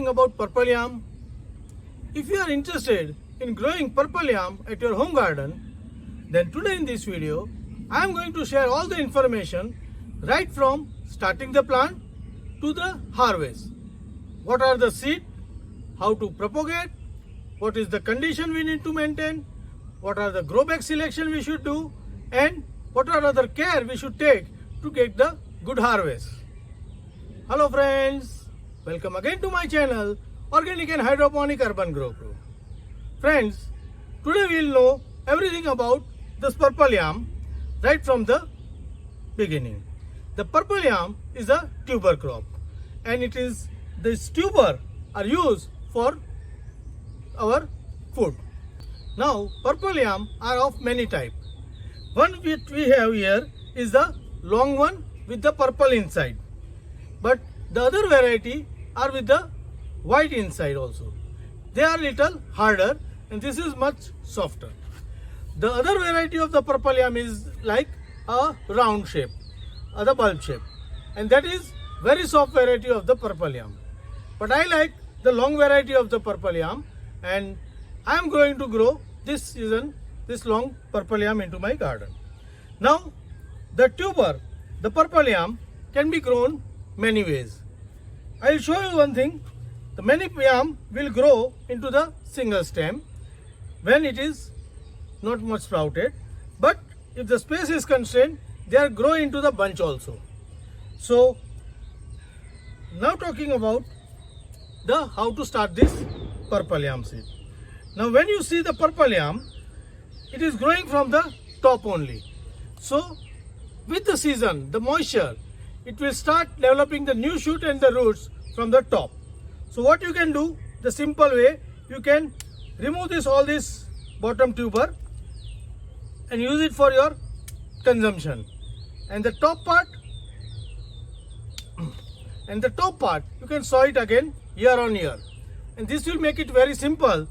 talking about purple yam. If you are interested in growing purple yam at your home garden, then today in this video I am going to share all the information right from starting the plant to the harvest. What are the seed, how to propagate, what is the condition we need to maintain, what are the grow bag selection we should do, and what are other care we should take to get the good harvest. Hello friends, welcome again to my channel Organic and Hydroponic Urban Grow Pro. Friends, today we will know everything about this purple yam right from the beginning. The purple yam is a tuber crop, and this tuber are used for our food. Now purple yam are of many types. One which we have here is the long one with the purple inside, but the other variety are with the white inside also. They are little harder and this is much softer. The other variety of the purple yam is like a round shape, the bulb shape, and that is very soft variety of the purple yam. But I like the long variety of the purple yam, and I am going to grow this season this long purple yam into my garden. Now the tuber, the purple yam, can be grown many ways. I will show you one thing. The many yam will grow into the single stem when it is not much sprouted, but if the space is constrained, they are grow into the bunch also. So now talking about the how to start this purple yam seed. Now when you see the purple yam, it is growing from the top only. So with the season, the moisture, it will start developing the new shoot and the roots from the top. So what you can do, the simple way, you can remove all this bottom tuber and use it for your consumption. And the top part you can sow it again year on year. And this will make it very simple.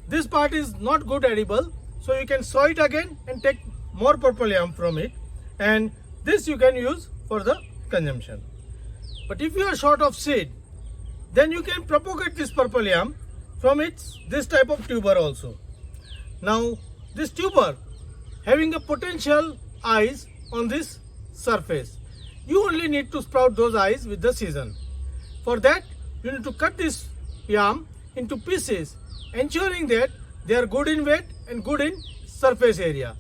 This part is not good edible, so you can sow it again and take more purple yam from it, and this you can use for the consumption. But if you are short of seed, then you can propagate this purple yam from this type of tuber also. Now this tuber having a potential eyes on this surface, you only need to sprout those eyes with the season. For that you need to cut this yam into pieces, ensuring that they are good in weight and good in surface area.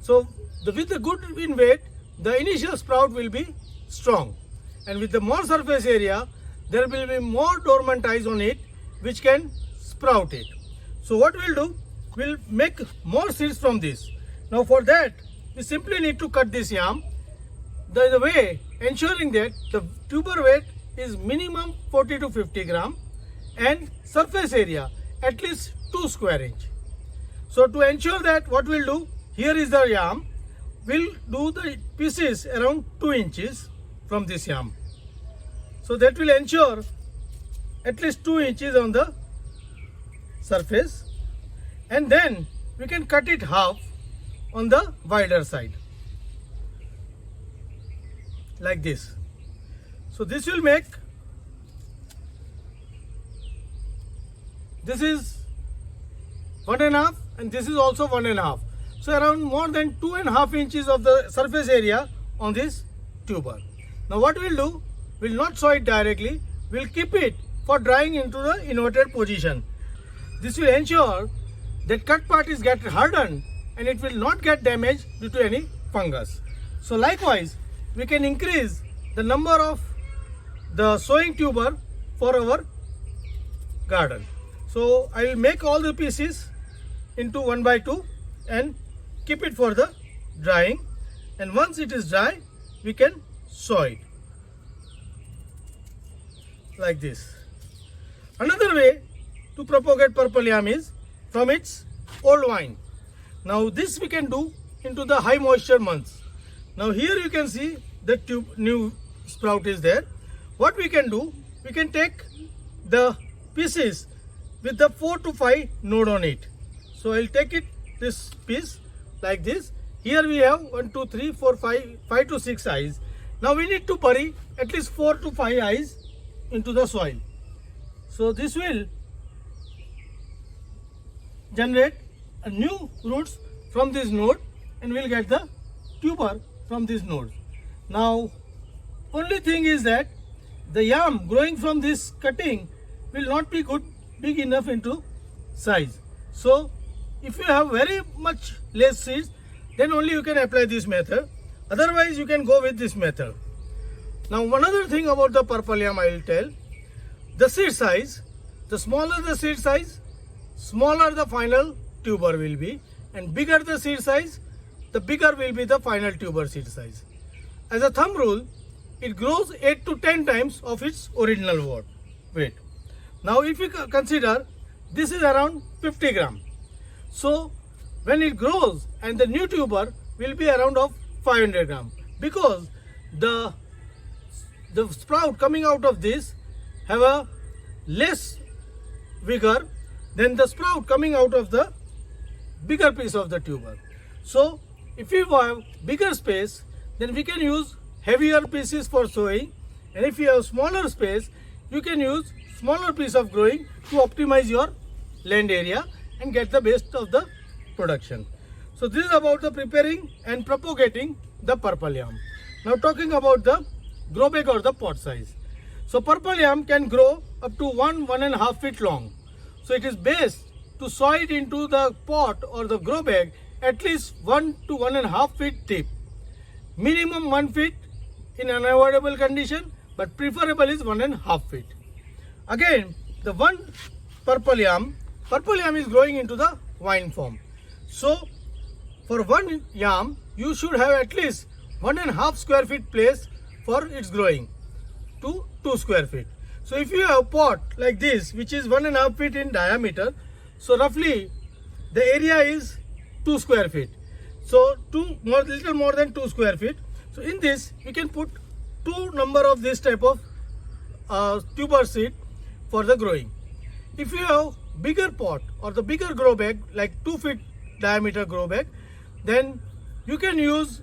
So with the good in weight, the initial sprout will be strong, and with the more surface area, there will be more dormant eyes on it which can sprout it. So what we'll do, we'll make more seeds from this. Now for that, we simply need to cut this yam the way ensuring that the tuber weight is minimum 40 to 50 gram and surface area at least 2 square inch. So to ensure that, what we'll do, here is the yam, we'll do the pieces around 2 inches from this yam. So that will ensure at least 2 inches on the surface, and then we can cut it half on the wider side like this. So this will make, this is 1.5 and this is also 1.5. So around more than 2.5 inches of the surface area on this tuber. Now what we'll do, we'll not sow it directly, we'll keep it for drying into the inverted position. This will ensure that cut part is get hardened and it will not get damaged due to any fungus. So likewise, we can increase the number of the sowing tuber for our garden. So I will make all the pieces into 1 by 2 and keep it for the drying, and once it is dry, we can sow it like this. Another way to propagate purple yam is from its old vine. Now this we can do into the high moisture months. Now here you can see the new sprout is there. What we can do, we can take the pieces with the 4 to 5 node on it. So I'll take this piece like this. Here we have 1, 2, 3, 4, 5 to 6 eyes. Now we need to bury at least 4 to 5 eyes into the soil. So this will generate a new roots from this node, and we'll get the tuber from this node. Now only thing is that the yam growing from this cutting will not be big enough into size. So if you have very much less seeds, then only you can apply this method. Otherwise you can go with this method. Now one other thing about the purple yam I will tell. The seed size, the smaller the seed size, smaller the final tuber will be, and bigger the seed size, the bigger will be the final tuber seed size. As a thumb rule, it grows 8 to 10 times of its original weight. Now if you consider, this is around 50 gram. So when it grows, and the new tuber will be around of 500 gram, because the sprout coming out of this have a less vigor than the sprout coming out of the bigger piece of the tuber. So if you have bigger space, then we can use heavier pieces for sowing, and if you have smaller space, you can use smaller piece of growing to optimize your land area and get the best of the production. So this is about the preparing and propagating the purple yam. Now talking about the grow bag or the pot size. So purple yam can grow up to 1.5 feet long. So it is best to sow it into the pot or the grow bag at least 1 to 1.5 feet deep. Minimum 1 feet in unavoidable condition, but preferable is 1.5 feet. Again, the one purple yam is growing into the vine form. So for one yam, you should have at least 1.5 square feet place for its growing to 2 square feet. So if you have a pot like this, which is 1.5 feet in diameter, so roughly the area is 2 square feet. So little more than 2 square feet. So in this, we can put 2 number of this type of tuber seed for the growing. If you have bigger pot or the bigger grow bag, like 2 feet diameter grow bag, then you can use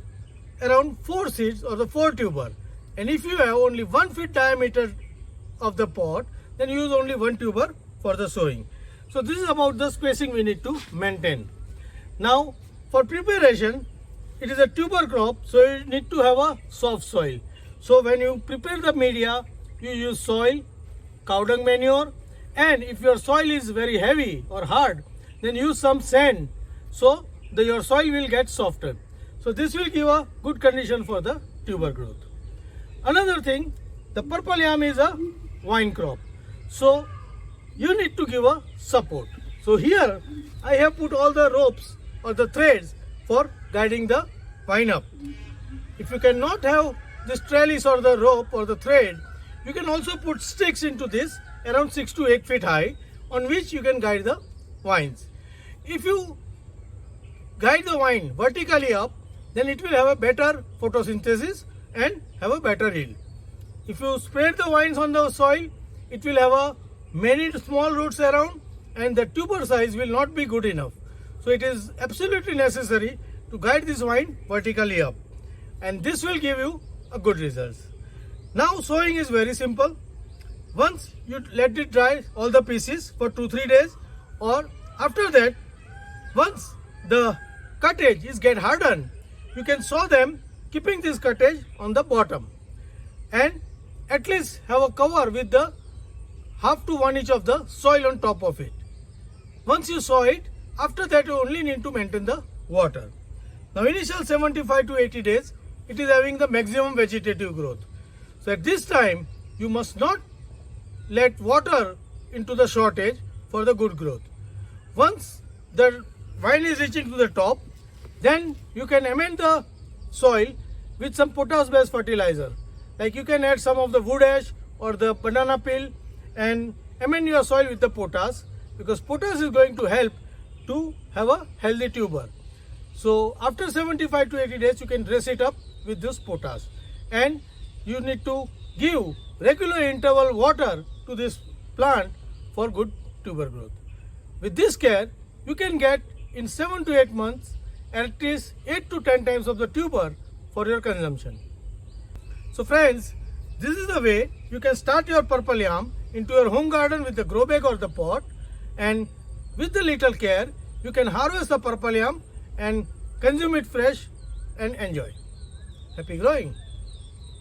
around 4 seeds or the 4 tuber. And if you have only 1 feet diameter of the pot, then use only 1 tuber for the sowing. So this is about the spacing we need to maintain. Now for preparation, it is a tuber crop, so you need to have a soft soil. So when you prepare the media, you use soil, cow dung manure, and if your soil is very heavy or hard, then use some sand, so your soil will get softer. So this will give a good condition for the tuber growth. Another thing, the purple yam is a vine crop, so you need to give a support. So here I have put all the ropes or the threads for guiding the vine up. If you cannot have this trellis or the rope or the thread, you can also put sticks into this around 6 to 8 feet high, on which you can guide the vines. If you guide the vine vertically up, then it will have a better photosynthesis and have a better yield. If you spread the vines on the soil, it will have many small roots around, and the tuber size will not be good enough. So it is absolutely necessary to guide this vine vertically up, and this will give you a good results. Now sowing is very simple. Once you let it dry all the pieces for 2-3 days, or after that, once the cuttage is get hardened, you can sow them keeping this cuttage on the bottom, and at least have a cover with the 1/2 to 1 inch of the soil on top of it. Once you sow it, after that you only need to maintain the water. Now initial 75 to 80 days, it is having the maximum vegetative growth. So at this time, you must not let water into the shortage for the good growth. Once the vine is reaching to the top, then you can amend the soil with some potash-based fertilizer. Like you can add some of the wood ash or the banana peel and amend your soil with the potash, because potash is going to help to have a healthy tuber. So after 75 to 80 days, you can dress it up with this potash, and you need to give regular interval water to this plant for good tuber growth. With this care, you can get in 7 to 8 months at least 8 to 10 times of the tuber for your consumption. So friends, this is the way you can start your purple yam into your home garden with the grow bag or the pot, and with the little care you can harvest the purple yam and consume it fresh and enjoy. Happy growing!